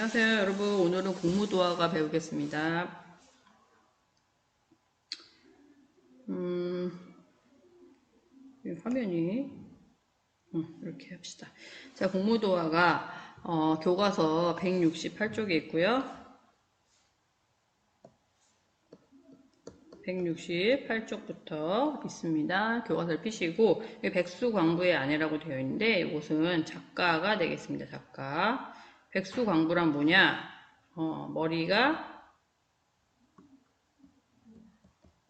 안녕하세요 여러분. 오늘은 공무도화가 배우겠습니다. 이 화면이 이렇게 합시다. 자, 공무도화가 교과서 168쪽에 있고요. 168쪽부터 있습니다. 교과서를 피시고 백수광부의 아내라고 되어 있는데 이곳은 작가가 되겠습니다. 작가. 백수광부란 뭐냐? 머리가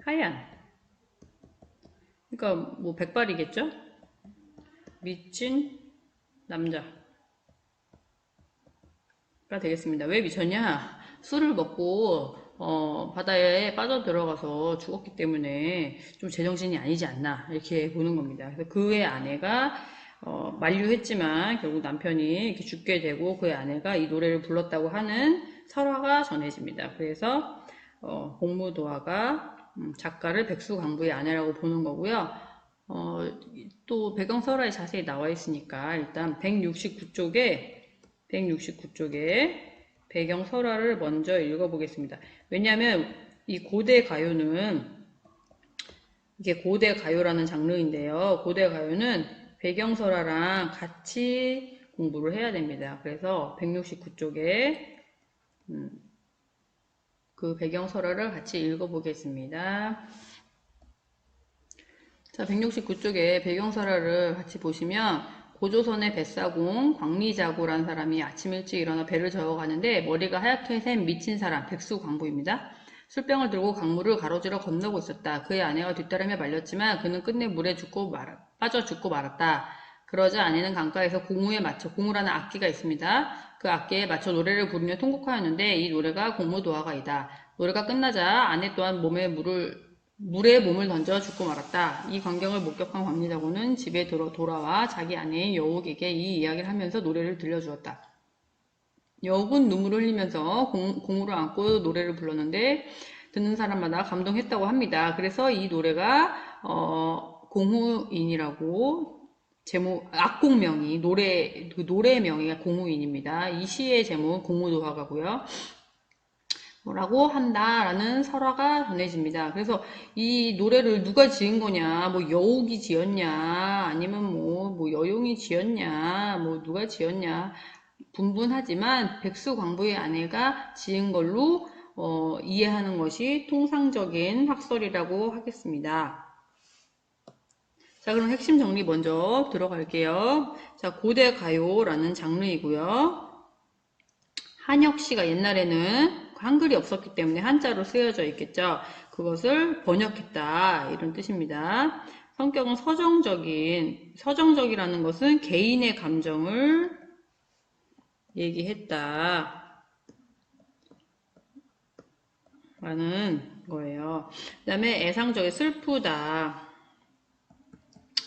하얀, 그러니까 뭐 백발이겠죠? 미친 남자가 되겠습니다. 왜 미쳤냐? 술을 먹고 바다에 빠져 들어가서 죽었기 때문에 좀 제정신이 아니지 않나 이렇게 보는 겁니다. 그래서 그의 아내가 만류했지만 결국 남편이 이렇게 죽게 되고 그의 아내가 이 노래를 불렀다고 하는 설화가 전해집니다. 그래서 공무도화가 작가를 백수광부의 아내라고 보는 거고요. 또 배경설화에 자세히 나와 있으니까 일단 169쪽에 배경설화를 먼저 읽어보겠습니다. 왜냐하면 이 고대 가요는 이게 고대 가요라는 장르인데요. 고대 가요는 배경설화랑 같이 공부를 해야 됩니다. 그래서 169쪽에 그 배경설화를 같이 읽어보겠습니다. 자, 169쪽에 배경설화를 같이 보시면 고조선의 뱃사공 광리자고라는 사람이 아침 일찍 일어나 배를 저어가는데 머리가 하얗게 샌 미친 사람 백수광부입니다. 술병을 들고 강물을 가로질러 건너고 있었다. 그의 아내가 뒤따르며 말렸지만 그는 끝내 물에 빠져 죽고 말았다. 그러자 아내는 강가에서 공우라는 악기가 있습니다. 그 악기에 맞춰 노래를 부르며 통곡하였는데 이 노래가 공무도화가이다. 노래가 끝나자 아내 또한 물에 몸을 던져 죽고 말았다. 이 광경을 목격한 광리자고는 집에 돌아와 자기 아내인 여옥에게 이 이야기를 하면서 노래를 들려주었다. 여옥은 눈물을 흘리면서 공우를 안고 노래를 불렀는데 듣는 사람마다 감동했다고 합니다. 그래서 이 노래가 공우인이라고 악공명이 노래의 명의가 공우인입니다. 이 시의 제목은 공무도화가고요. 뭐라고 한다라는 설화가 전해집니다. 그래서 이 노래를 누가 지은 거냐, 뭐 여옥이 지었냐, 아니면 뭐 여용이 지었냐, 뭐 누가 지었냐 분분하지만 백수광부의 아내가 지은 걸로 이해하는 것이 통상적인 학설이라고 하겠습니다. 자, 그럼 핵심 정리 먼저 들어갈게요. 자, 고대 가요라는 장르이고요. 한혁씨가 옛날에는 한글이 없었기 때문에 한자로 쓰여져 있겠죠. 그것을 번역했다 이런 뜻입니다. 성격은 서정적이라는 것은 개인의 감정을 얘기했다 라는 거예요. 그 다음에 슬프다.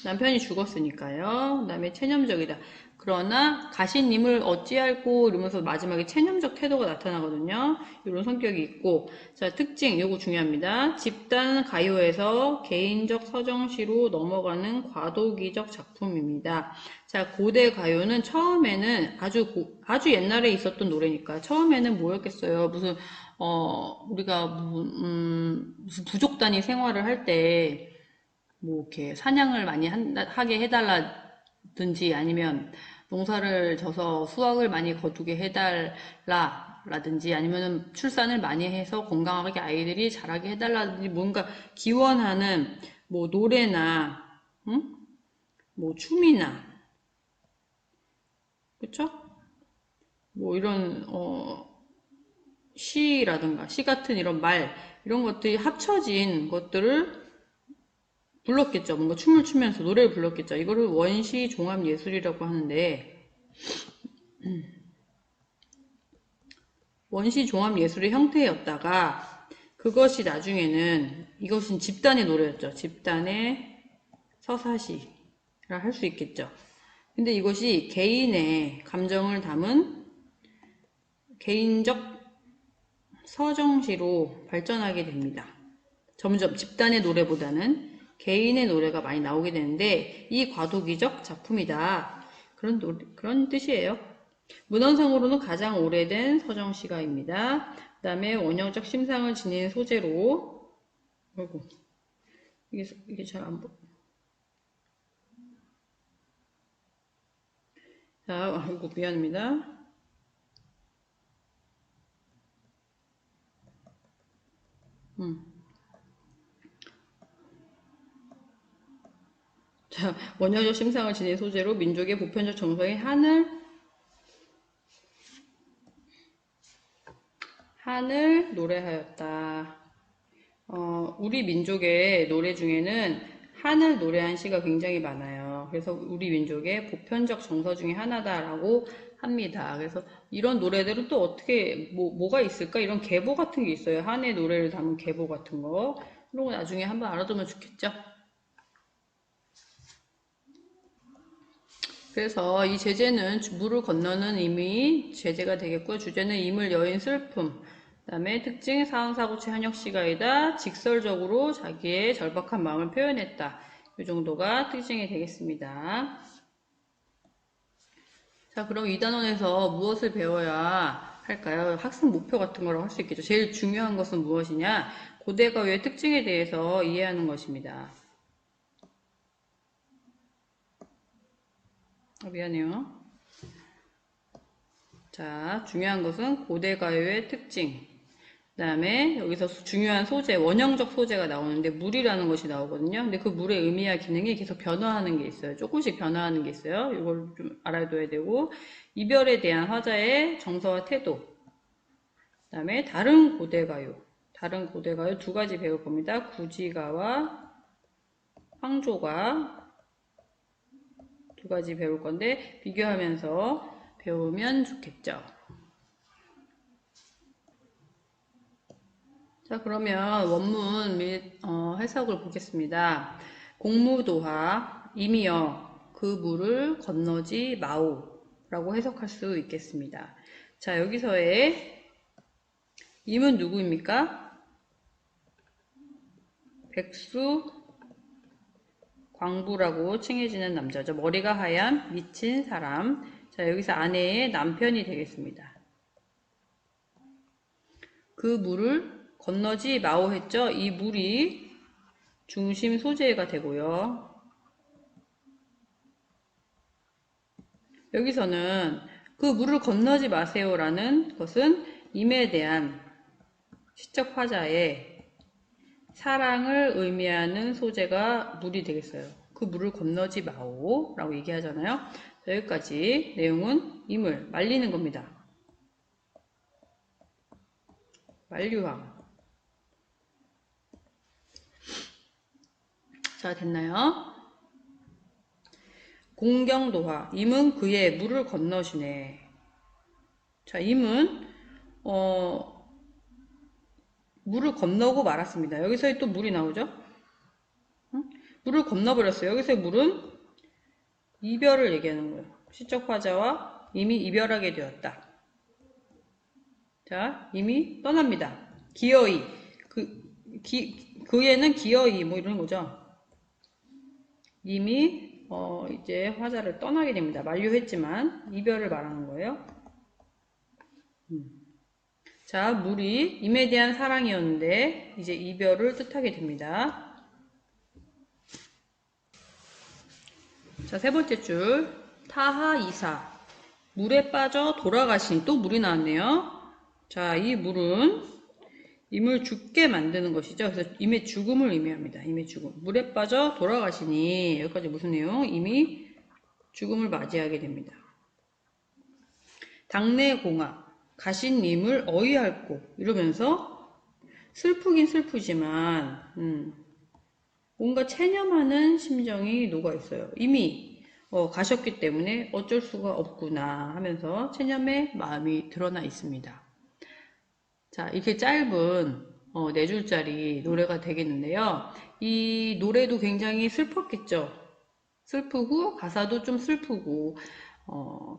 남편이 죽었으니까요. 그 다음에 체념적이다. 그러나 가시님을 어찌할꼬 이러면서 마지막에 체념적 태도가 나타나거든요. 이런 성격이 있고, 자, 특징 이거 중요합니다. 집단 가요에서 개인적 서정시로 넘어가는 과도기적 작품입니다. 자, 고대 가요는 처음에는 아주 옛날에 있었던 노래니까 처음에는 뭐였겠어요? 우리가 무슨 부족 단위 생활을 할 때 뭐 이렇게 사냥을 많이 하게 해달라든지 아니면 농사를 져서 수확을 많이 거두게 해달라든지 아니면 출산을 많이 해서 건강하게 아이들이 자라게 해달라든지 뭔가 기원하는 뭐 노래나 뭐 춤이나 그쵸? 뭐 이런 시라든가 시 같은 이런 것들이 합쳐진 것들을 불렀겠죠. 뭔가 춤을 추면서 노래를 불렀겠죠. 이거를 원시 종합 예술이라고 하는데 원시 종합 예술의 형태였다가 그것이 나중에는 이것은 집단의 노래였죠. 집단의 서사시라 할 수 있겠죠. 근데 이것이 개인의 감정을 담은 개인적 서정시로 발전하게 됩니다. 점점 집단의 노래보다는 개인의 노래가 많이 나오게 되는데 이 과도기적 작품이다. 그런 뜻이에요. 문헌상으로는 가장 오래된 서정시가입니다. 그 다음에 원형적 심상을 지닌 소재로, 아이고, 이게 잘 안 보여. 자, 아이고, 미안합니다. 자, 원형적 심상을 지닌 소재로 민족의 보편적 정서인 한을 노래하였다. 우리 민족의 노래 중에는 한을 노래한 시가 굉장히 많아요. 그래서 우리 민족의 보편적 정서 중에 하나다라고 합니다. 그래서 이런 노래들은 또 어떻게, 뭐가 있을까? 이런 계보 같은 게 있어요. 한의 노래를 담은 계보 같은 거. 그런 거 나중에 한번 알아두면 좋겠죠? 그래서 이 제재는 물을 건너는 임이 제재가 되겠고요. 주제는 임을 여인 슬픔. 그 다음에 특징 사은사고치 한역시가이다. 직설적으로 자기의 절박한 마음을 표현했다. 이 정도가 특징이 되겠습니다. 자, 그럼 이 단원에서 무엇을 배워야 할까요? 학습 목표 같은 거라고 할 수 있겠죠. 제일 중요한 것은 무엇이냐? 고대가요의 특징에 대해서 이해하는 것입니다. 미안해요. 자, 중요한 것은 고대가요의 특징. 그 다음에 여기서 중요한 소재, 원형적 소재가 나오는데 물이라는 것이 나오거든요. 근데 그 물의 의미와 기능이 계속 변화하는 게 있어요. 조금씩 변화하는 게 있어요. 이걸 좀 알아둬야 되고, 이별에 대한 화자의 정서와 태도. 그 다음에 다른 고대가요 두 가지 배울 겁니다. 구지가와 황조가 두 가지 배울 건데 비교하면서 배우면 좋겠죠. 자, 그러면 원문 및 해석을 보겠습니다. 공무도하 임이여 그 물을 건너지 마오라고 해석할 수 있겠습니다. 자, 여기서의 임은 누구입니까? 백수 광부라고 칭해지는 남자죠. 머리가 하얀 미친 사람. 자, 여기서 아내의 남편이 되겠습니다. 그 물을 건너지 마오 했죠? 이 물이 중심 소재가 되고요. 여기서는 그 물을 건너지 마세요라는 것은 임에 대한 시적 화자의 사랑을 의미하는 소재가 물이 되겠어요. 그 물을 건너지 마오 라고 얘기하잖아요. 여기까지 내용은 임을 말리는 겁니다. 만류함. 자, 됐나요? 공경도화. 임은 그의 물을 건너시네. 자, 임은 물을 건너고 말았습니다. 여기서 또 물이 나오죠? 응? 물을 건너버렸어요. 여기서 물은 이별을 얘기하는 거예요. 시적 화자와 이미 이별하게 되었다. 자, 이미 떠납니다. 기어이. 그에는 기어이, 뭐 이런 거죠. 이미, 이제 화자를 떠나게 됩니다. 만류했지만, 이별을 말하는 거예요. 자, 물이 임에 대한 사랑이었는데, 이제 이별을 뜻하게 됩니다. 자, 세 번째 줄. 타하이사. 물에 빠져 돌아가시니. 또 물이 나왔네요. 자, 이 물은 임을 죽게 만드는 것이죠. 그래서 임의 죽음을 의미합니다. 임의 죽음. 물에 빠져 돌아가시니. 여기까지 무슨 내용? 임이 죽음을 맞이하게 됩니다. 당내 공학. 가신 임을 어이할고. 이러면서 슬프긴 슬프지만, 뭔가 체념하는 심정이 녹아있어요. 이미 가셨기 때문에 어쩔 수가 없구나 하면서 체념의 마음이 드러나 있습니다. 자, 이렇게 짧은 4줄짜리 노래가 되겠는데요. 이 노래도 굉장히 슬펐겠죠. 슬프고 가사도 좀 슬프고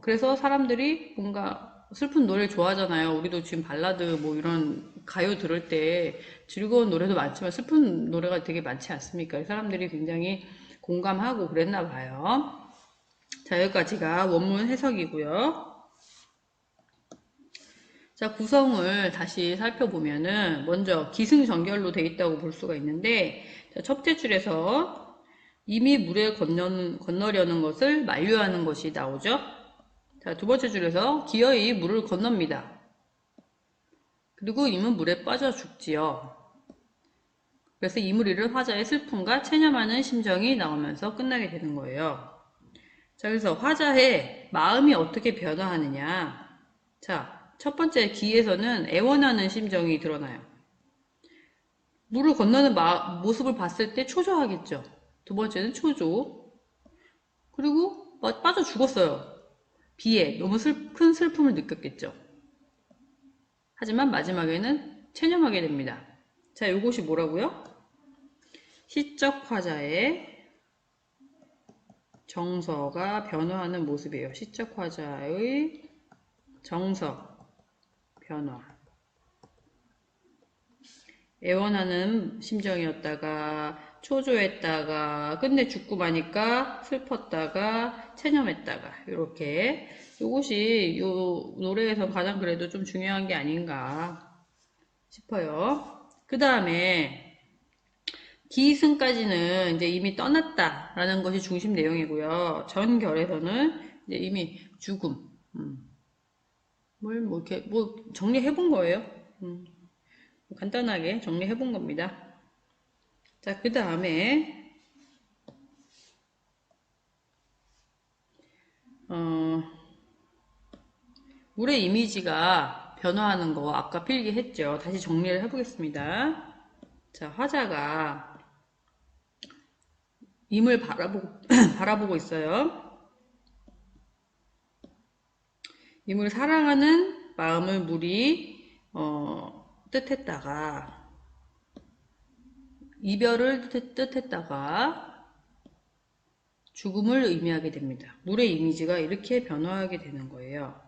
그래서 사람들이 뭔가 슬픈 노래를 좋아하잖아요. 우리도 지금 발라드 뭐 이런 가요 들을 때 즐거운 노래도 많지만 슬픈 노래가 되게 많지 않습니까? 사람들이 굉장히 공감하고 그랬나 봐요. 자, 여기까지가 원문 해석이고요. 자, 구성을 다시 살펴보면은 먼저 기승전결로 되어 있다고 볼 수가 있는데, 자, 첫째 줄에서 이미 물에 건너려는 것을 만류하는 것이 나오죠. 자, 두 번째 줄에서 기어이 물을 건넙니다. 그리고 이는 물에 빠져 죽지요. 그래서 이물 잃은 화자의 슬픔과 체념하는 심정이 나오면서 끝나게 되는 거예요. 자, 그래서 화자의 마음이 어떻게 변화하느냐. 자, 첫 번째 기에서는 애원하는 심정이 드러나요. 물을 건너는 모습을 봤을 때 초조하겠죠. 두 번째는 초조. 그리고 빠져 죽었어요. 비에 너무 큰 슬픔을 느꼈겠죠. 하지만 마지막에는 체념하게 됩니다. 자, 이것이 뭐라고요? 시적 화자의 정서가 변화하는 모습이에요. 시적 화자의 정서 변화. 애원하는 심정이었다가 초조했다가 끝내 죽고 마니까 슬펐다가 체념했다가 이렇게 이것이 이 노래에서 가장 그래도 좀 중요한 게 아닌가 싶어요. 그 다음에 기승까지는 이제 이미 떠났다라는 것이 중심 내용이고요. 전결에서는 이제 이미 죽음, 뭐 이렇게 정리해 본 거예요. 간단하게 정리해 본 겁니다. 자, 그 다음에 물의 이미지가 변화하는 거 아까 필기했죠. 다시 정리를 해보겠습니다. 자, 화자가 임을 바라보고 있어요. 임을 사랑하는 마음을 물이 뜻했다가 이별을 뜻했다가 죽음을 의미하게 됩니다. 물의 이미지가 이렇게 변화하게 되는 거예요.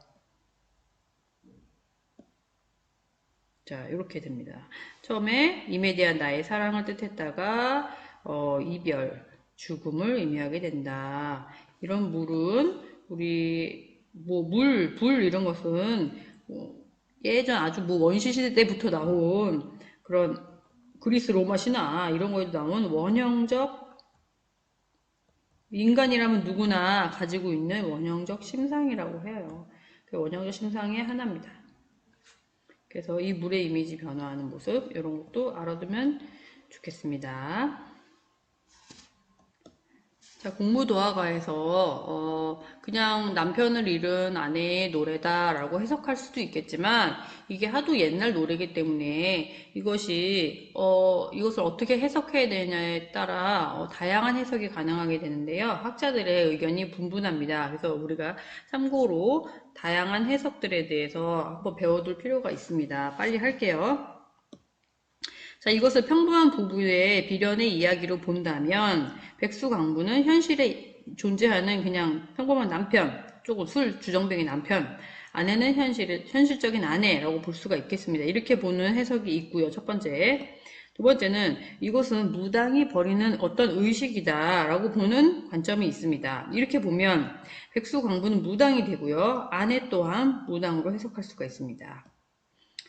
자, 이렇게 됩니다. 처음에 임에 대한 나의 사랑을 뜻했다가 이별, 죽음을 의미하게 된다. 이런 물은 우리 불 이런 것은 예전 아주 원시 시대 때부터 나온 그런 그리스 로마 신화 이런 거에도 나온 원형적 인간이라면 누구나 가지고 있는 원형적 심상이라고 해요. 그 원형적 심상의 하나입니다. 그래서 이 물의 이미지 변화하는 모습 이런 것도 알아두면 좋겠습니다. 자, 공무도화가에서 그냥 남편을 잃은 아내의 노래다라고 해석할 수도 있겠지만 이게 하도 옛날 노래이기 때문에 이것을 어떻게 해석해야 되냐에 따라 다양한 해석이 가능하게 되는데요. 학자들의 의견이 분분합니다. 그래서 우리가 참고로 다양한 해석들에 대해서 한번 배워둘 필요가 있습니다. 빨리 할게요. 자, 이것을 평범한 부부의 비련의 이야기로 본다면 백수강부는 현실에 존재하는 그냥 평범한 남편, 조금 술 주정뱅이 남편, 아내는 현실적인 아내라고 볼 수가 있겠습니다. 이렇게 보는 해석이 있고요. 첫 번째. 두 번째는 이것은 무당이 버리는 어떤 의식이다라고 보는 관점이 있습니다. 이렇게 보면 백수강부는 무당이 되고요. 아내 또한 무당으로 해석할 수가 있습니다.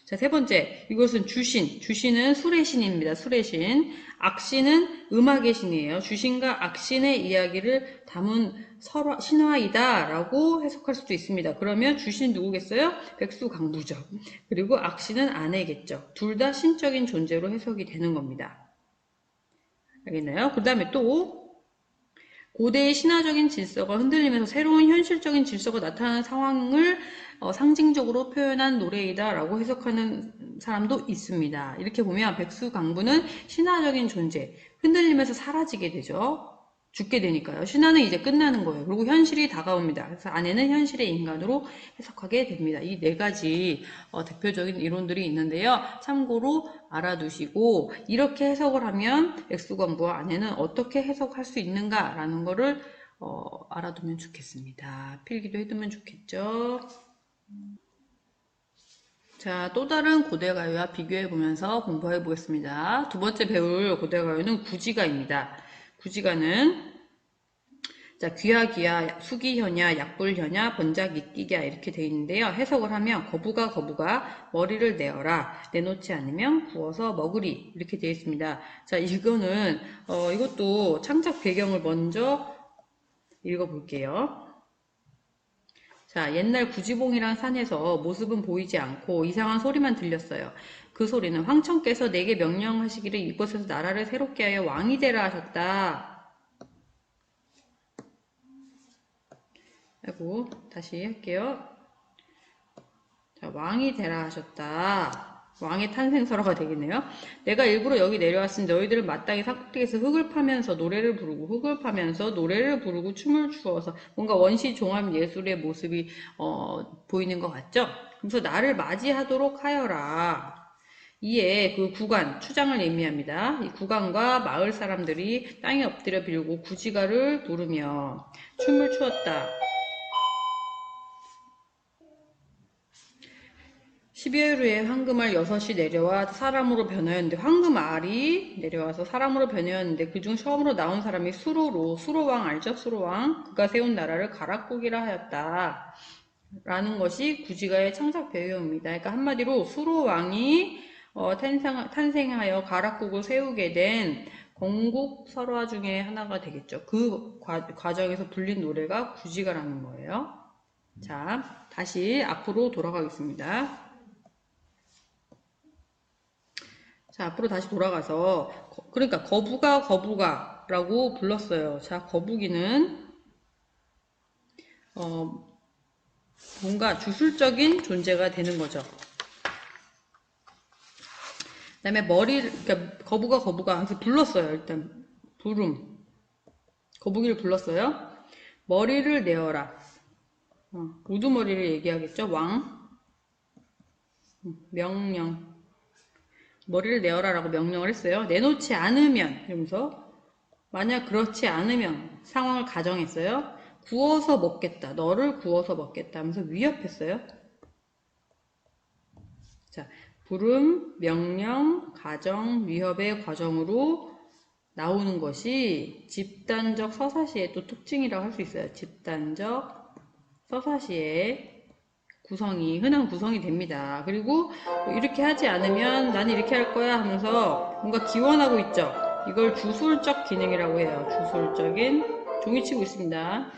자, 세 번째, 이것은 주신은 술의 신입니다. 술의 신. 악신은 음악의 신이에요. 주신과 악신의 이야기를 담은 신화이다라고 해석할 수도 있습니다. 그러면 주신 누구겠어요? 백수강부죠. 그리고 악신은 아내겠죠. 둘 다 신적인 존재로 해석이 되는 겁니다. 알겠나요? 그 다음에 또 고대의 신화적인 질서가 흔들리면서 새로운 현실적인 질서가 나타나는 상황을 상징적으로 표현한 노래이다 라고 해석하는 사람도 있습니다. 이렇게 보면 백수강부는 신화적인 존재, 흔들리면서 사라지게 되죠. 죽게 되니까요. 신화는 이제 끝나는 거예요. 그리고 현실이 다가옵니다. 그래서 아내는 현실의 인간으로 해석하게 됩니다. 이 네 가지 대표적인 이론들이 있는데요. 참고로 알아두시고 이렇게 해석을 하면 백수강부와 아내는 어떻게 해석할 수 있는가라는 거를 알아두면 좋겠습니다. 필기도 해두면 좋겠죠. 자, 또 다른 고대가요와 비교해 보면서 공부해 보겠습니다. 두 번째 배울 고대가요는 구지가입니다. 구지가는 자, 귀하귀하, 수기현야, 약불현야, 번작이끼야 이렇게 돼 있는데요. 해석을 하면 거부가 머리를 내어라, 내놓지 않으면 구워서 먹으리 이렇게 되어 있습니다. 자, 이거는 이것도 창작 배경을 먼저 읽어볼게요. 자, 옛날 구지봉이란 산에서 모습은 보이지 않고 이상한 소리만 들렸어요. 그 소리는 황천께서 내게 명령하시기를 이곳에서 나라를 새롭게 하여 왕이 되라 하셨다. 아이고, 다시 할게요. 자, 왕이 되라 하셨다. 왕의 탄생설화가 되겠네요. 내가 일부러 여기 내려왔으니 너희들은 마땅히 산꼭대기에서 흙을 파면서 노래를 부르고 춤을 추어서 뭔가 원시 종합 예술의 모습이 보이는 것 같죠? 그래서 나를 맞이하도록 하여라. 이에 그 구간, 추장을 의미합니다. 이 구간과 마을 사람들이 땅에 엎드려 빌고 구지가를 부르며 춤을 추었다. 12월 후에 황금알 6이 내려와 사람으로 변하였는데, 황금알이 내려와서 사람으로 변하였는데 그중 처음으로 나온 사람이 수로왕 알죠? 수로왕. 그가 세운 나라를 가락국이라 하였다. 라는 것이 구지가의 창작 배경입니다. 그러니까 한마디로 수로왕이 탄생하여 가락국을 세우게 된 건국 설화 중에 하나가 되겠죠. 그 과정에서 불린 노래가 구지가라는 거예요. 자, 다시 앞으로 돌아가겠습니다. 자, 앞으로 다시 돌아가서, 그러니까 거부가 라고 불렀어요. 자, 거북이는, 뭔가 주술적인 존재가 되는 거죠. 그 다음에 그러니까 거부가 해서 불렀어요. 일단, 거북이를 불렀어요. 머리를 내어라. 우두머리를 얘기하겠죠. 명령. 머리를 내어라라고 명령을 했어요. 내놓지 않으면, 이러면서, 만약 그렇지 않으면 상황을 가정했어요. 구워서 먹겠다. 너를 구워서 먹겠다 하면서 위협했어요. 자, 부름, 명령, 가정, 위협의 과정으로 나오는 것이 집단적 서사시의 또 특징이라고 할 수 있어요. 집단적 서사시의 흔한 구성이 됩니다. 그리고 뭐 이렇게 하지 않으면 나는 이렇게 할 거야 하면서 뭔가 기원하고 있죠. 이걸 주술적 기능이라고 해요. 주술적인 종이치고 있습니다.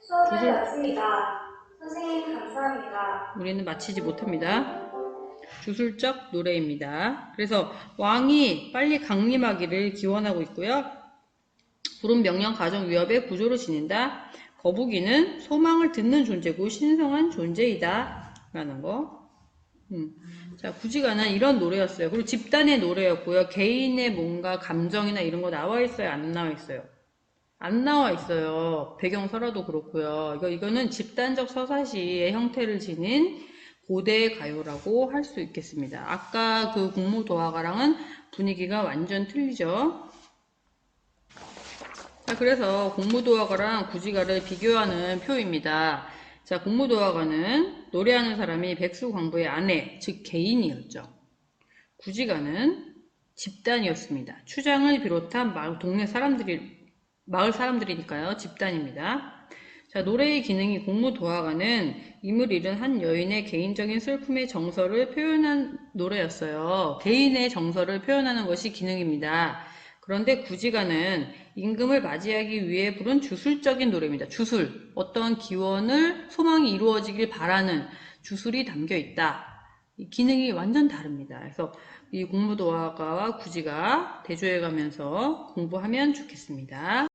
수업을 마칩니다. 선생님 감사합니다. 우리는 마치지 못합니다. 주술적 노래입니다. 그래서 왕이 빨리 강림하기를 기원하고 있고요. 부름 명령 가정 위협의 구조로 지닌다. 거북이는 소망을 듣는 존재고 신성한 존재이다. 라는 거. 자, 구지가는 이런 노래였어요. 그리고 집단의 노래였고요. 개인의 뭔가 감정이나 이런 거 나와 있어요? 안 나와 있어요? 안 나와 있어요. 배경서라도 그렇고요. 이거는 집단적 서사시의 형태를 지닌 고대 가요라고 할 수 있겠습니다. 아까 그 공무도화가랑은 분위기가 완전 틀리죠. 자, 그래서 공무도화가랑 구지가를 비교하는 표입니다. 자, 공무도화가는 노래하는 사람이 백수광부의 아내, 즉 개인이었죠. 구지가는 집단이었습니다. 추장을 비롯한 마을 사람들이니까요. 집단입니다. 자, 노래의 기능이 공무도화가는 임을 잃은 한 여인의 개인적인 슬픔의 정서를 표현한 노래였어요. 개인의 정서를 표현하는 것이 기능입니다. 그런데 구지가는 임금을 맞이하기 위해 부른 주술적인 노래입니다. 주술, 어떤 기원을 소망이 이루어지길 바라는 주술이 담겨 있다. 이 기능이 완전 다릅니다. 그래서 이 공무도화가와 구지가 대조해 가면서 공부하면 좋겠습니다.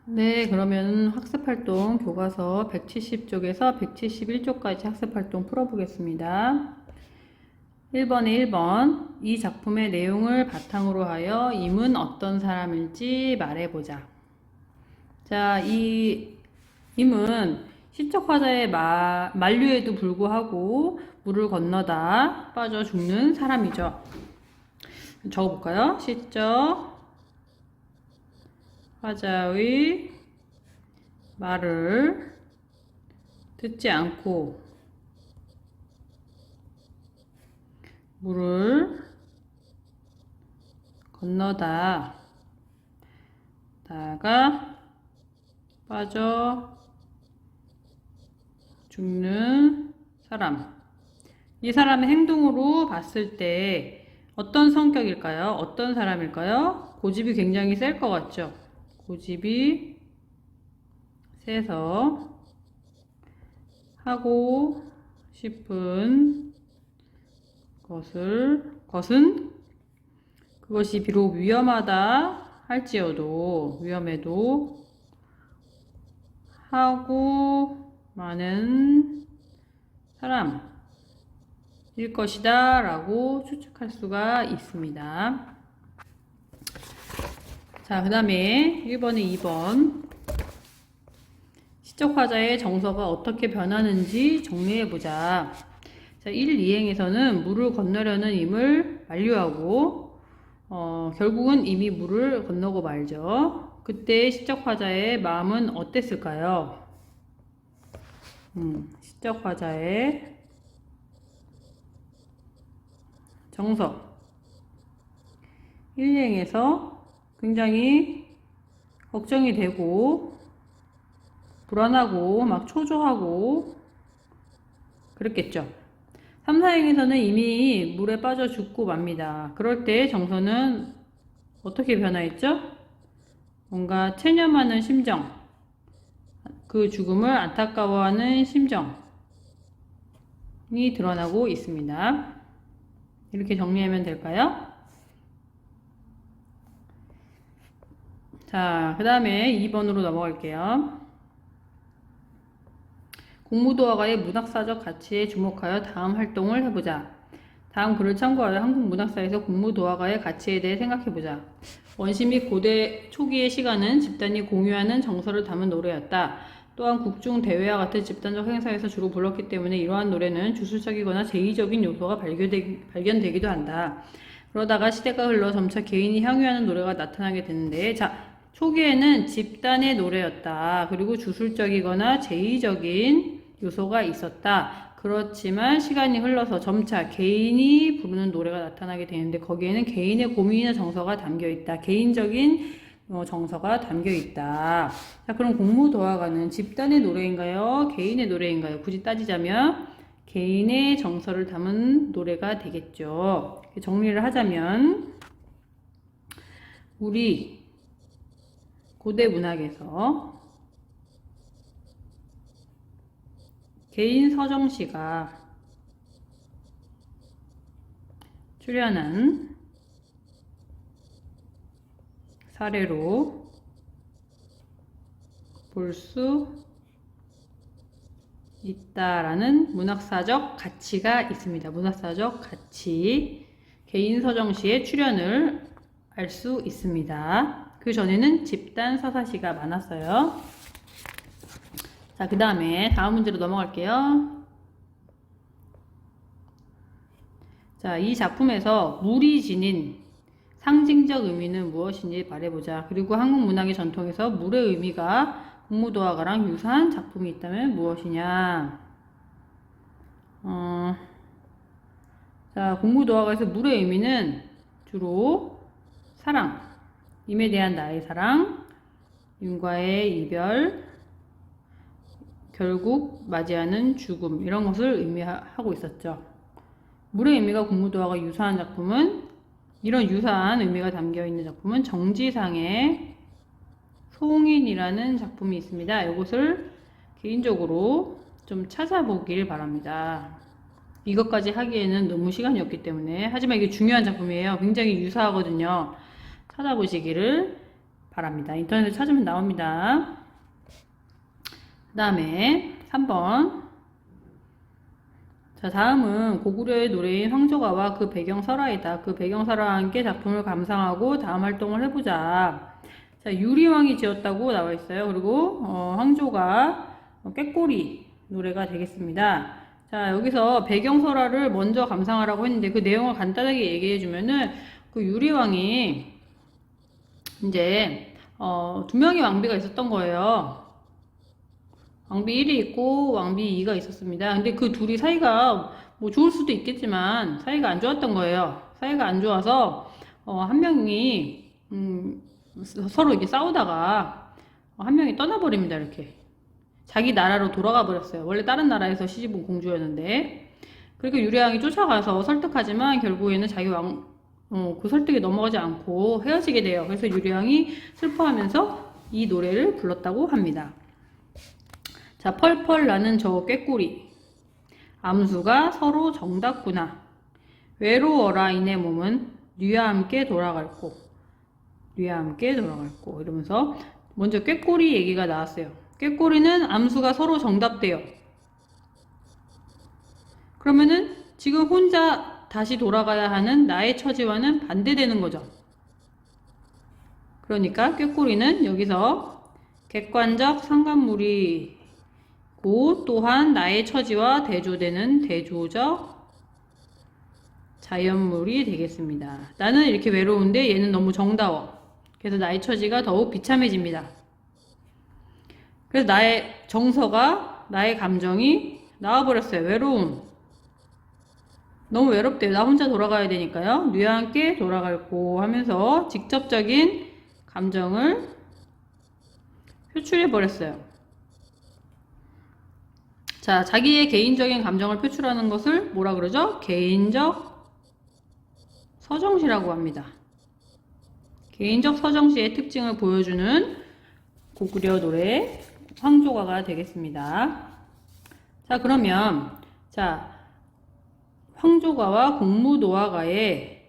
네, 그러면 학습활동 교과서 170쪽에서 171쪽까지 학습활동 풀어보겠습니다. 1번에 1번. 이 작품의 내용을 바탕으로 하여 임은 어떤 사람일지 말해보자. 자, 이 임은 시적 화자의 만류에도 불구하고 물을 건너다 빠져 죽는 사람이죠. 적어볼까요? 시적 화자의 말을 듣지 않고 물을 건너다 다가 빠져 죽는 사람. 이 사람의 행동으로 봤을 때 어떤 성격일까요? 어떤 사람일까요? 고집이 굉장히 셀 것 같죠? 고집이 세서 하고 싶은 것은 그것이 비록 위험하다 할지어도 위험해도 하고 많은 사람일 것이다 라고 추측할 수가 있습니다. 자, 그 다음에 1번에 2번 시적화자의 정서가 어떻게 변하는지 정리해보자. 자, 1, 2행에서는 물을 건너려는 임을 만류하고 결국은 이미 물을 건너고 말죠. 그때 시적화자의 마음은 어땠을까요? 시적화자의 정서 1행에서 굉장히 걱정이 되고 불안하고 막 초조하고 그랬겠죠. 3, 4행에서는 이미 물에 빠져 죽고 맙니다. 그럴 때 정서는 어떻게 변화했죠? 뭔가 체념하는 심정, 그 죽음을 안타까워하는 심정이 드러나고 있습니다. 이렇게 정리하면 될까요? 자, 그 다음에 2번으로 넘어갈게요. 공무도화가의 문학사적 가치에 주목하여 다음 활동을 해보자. 다음 글을 참고하여 한국 문학사에서 공무도화가의 가치에 대해 생각해보자. 원시 및 고대 초기의 시간은 집단이 공유하는 정서를 담은 노래였다. 또한 국중 대회와 같은 집단적 행사에서 주로 불렀기 때문에 이러한 노래는 주술적이거나 제의적인 요소가 발견되기도 한다. 그러다가 시대가 흘러 점차 개인이 향유하는 노래가 나타나게 되는데, 자, 초기에는 집단의 노래였다. 그리고 주술적이거나 제의적인 요소가 있었다. 그렇지만 시간이 흘러서 점차 개인이 부르는 노래가 나타나게 되는데 거기에는 개인의 고민이나 정서가 담겨 있다. 개인적인 정서가 담겨 있다. 자, 그럼 공무도화가는 집단의 노래인가요? 개인의 노래인가요? 굳이 따지자면 개인의 정서를 담은 노래가 되겠죠. 정리를 하자면 우리 고대 문학에서 개인 서정시가 출연한 사례로 볼 수 있다라는 문학사적 가치가 있습니다. 문학사적 가치, 개인 서정시의 출연을 알 수 있습니다. 그 전에는 집단 서사시가 많았어요. 자, 그 다음에 다음 문제로 넘어갈게요. 자, 이 작품에서 물이 지닌 상징적 의미는 무엇인지 말해보자. 그리고 한국 문학의 전통에서 물의 의미가 공무도화가랑 유사한 작품이 있다면 무엇이냐. 자, 공무도화가에서 물의 의미는 주로 사랑, 임에 대한 나의 사랑, 임과의 이별, 결국 맞이하는 죽음, 이런 것을 의미하고 있었죠. 물의 의미가 공무도화가 유사한 작품은, 이런 유사한 의미가 담겨 있는 작품은 정지상의 송인이라는 작품이 있습니다. 이것을 개인적으로 좀 찾아보길 바랍니다. 이것까지 하기에는 너무 시간이 없기 때문에. 하지만 이게 중요한 작품이에요. 굉장히 유사하거든요. 찾아보시기를 바랍니다. 인터넷에 찾으면 나옵니다. 그 다음에 3번. 자, 다음은 고구려의 노래인 황조가와 그 배경 설화이다. 그 배경 설화와 함께 작품을 감상하고 다음 활동을 해보자. 자, 유리왕이 지었다고 나와 있어요. 그리고 황조가 꾀꼬리 노래가 되겠습니다. 자, 여기서 배경 설화를 먼저 감상하라고 했는데 그 내용을 간단하게 얘기해 주면은 그 유리왕이 이제 두 명의 왕비가 있었던 거예요. 왕비 1이 있고 왕비 2가 있었습니다. 근데 그 둘이 사이가 뭐 좋을 수도 있겠지만 사이가 안 좋았던 거예요. 사이가 안 좋아서 한 명이 서로 이렇게 싸우다가 한 명이 떠나버립니다. 이렇게 자기 나라로 돌아가 버렸어요. 원래 다른 나라에서 시집 온 공주였는데, 그리고 유리왕이 쫓아가서 설득하지만 결국에는 자기 그 설득에 넘어가지 않고 헤어지게 돼요. 그래서 유리왕이 슬퍼하면서 이 노래를 불렀다고 합니다. 자, 펄펄 나는 저 꾀꼬리, 암수가 서로 정답구나. 외로워라 이내 몸은 뉘와 함께 돌아갈고, 뉘와 함께 돌아갈고. 이러면서 먼저 꾀꼬리 얘기가 나왔어요. 꾀꼬리는 암수가 서로 정답돼요. 그러면은 지금 혼자 다시 돌아가야 하는 나의 처지와는 반대되는 거죠. 그러니까 꾀꼬리는 여기서 객관적 상관물이고, 또한 나의 처지와 대조되는 대조적 자연물이 되겠습니다. 나는 이렇게 외로운데 얘는 너무 정다워. 그래서 나의 처지가 더욱 비참해집니다. 그래서 나의 정서가, 나의 감정이 나와버렸어요. 외로움. 너무 외롭대요. 나 혼자 돌아가야 되니까요. 뉘와 함께 돌아갈고 하면서 직접적인 감정을 표출해버렸어요. 자, 자기의 개인적인 감정을 표출하는 것을 뭐라 그러죠? 개인적 서정시라고 합니다. 개인적 서정시의 특징을 보여주는 고구려 노래 황조가가 되겠습니다. 자, 그러면 황조가와 공무노화가의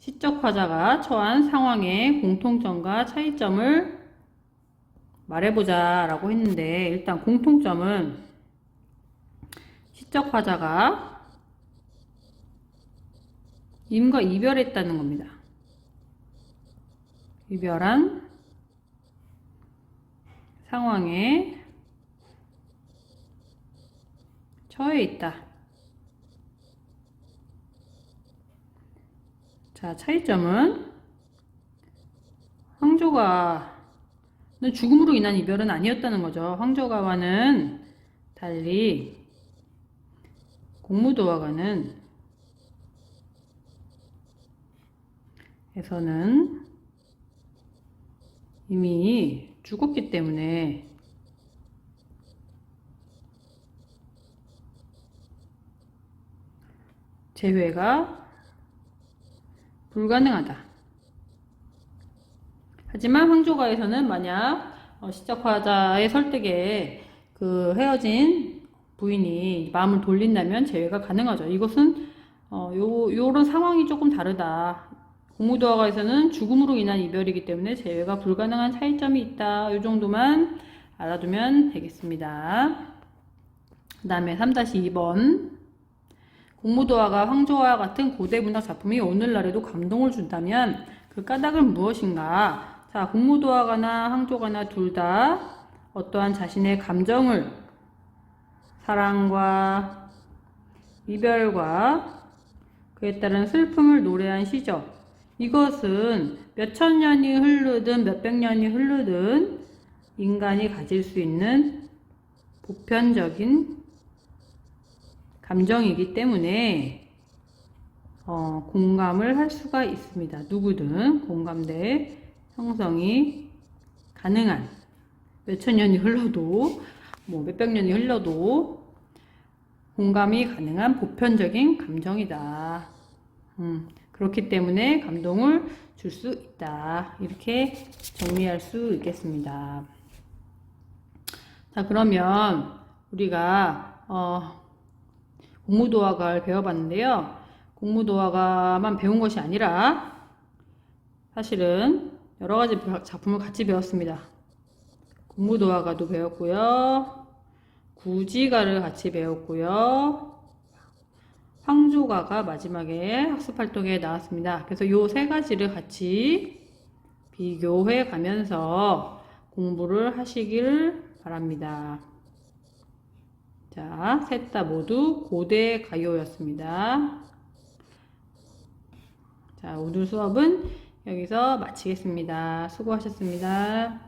시적 화자가 처한 상황의 공통점과 차이점을 말해보자 라고 했는데, 일단 공통점은 시적 화자가 임과 이별했다는 겁니다. 이별한 상황에 처해 있다. 자, 차이점은 황조가는 죽음으로 인한 이별은 아니었다는 거죠. 황조가와는 달리 공무도화가는 에서는 이미 죽었기 때문에 재회가 불가능하다. 하지만 황조가에서는 만약 시적화자의 설득에 그 헤어진 부인이 마음을 돌린다면 재회가 가능하죠. 이것은 요런 상황이 조금 다르다. 공무도화가에서는 죽음으로 인한 이별이기 때문에 재회가 불가능한 차이점이 있다. 이 정도만 알아두면 되겠습니다. 그 다음에 3-2번. 공무도화가 황조와 같은 고대 문학 작품이 오늘날에도 감동을 준다면 그 까닭은 무엇인가? 자, 공무도화가나 황조가나 둘 다 어떠한 자신의 감정을, 사랑과 이별과 그에 따른 슬픔을 노래한 시죠. 이것은 몇천 년이 흐르든 몇백 년이 흐르든 인간이 가질 수 있는 보편적인 감정이기 때문에 공감을 할 수가 있습니다. 누구든 공감대 형성이 가능한, 몇천 년이 흘러도 몇백 년이 흘러도 공감이 가능한 보편적인 감정이다. 그렇기 때문에 감동을 줄 수 있다. 이렇게 정리할 수 있겠습니다. 자, 그러면 우리가 공무도화가를 배워봤는데요. 공무도화가만 배운 것이 아니라 사실은 여러 가지 작품을 같이 배웠습니다. 공무도화가도 배웠고요. 구지가를 같이 배웠고요. 황조가가 마지막에 학습활동에 나왔습니다. 그래서 이 세 가지를 같이 비교해 가면서 공부를 하시길 바랍니다. 자, 셋 다 모두 고대 가요였습니다. 자, 오늘 수업은 여기서 마치겠습니다. 수고하셨습니다.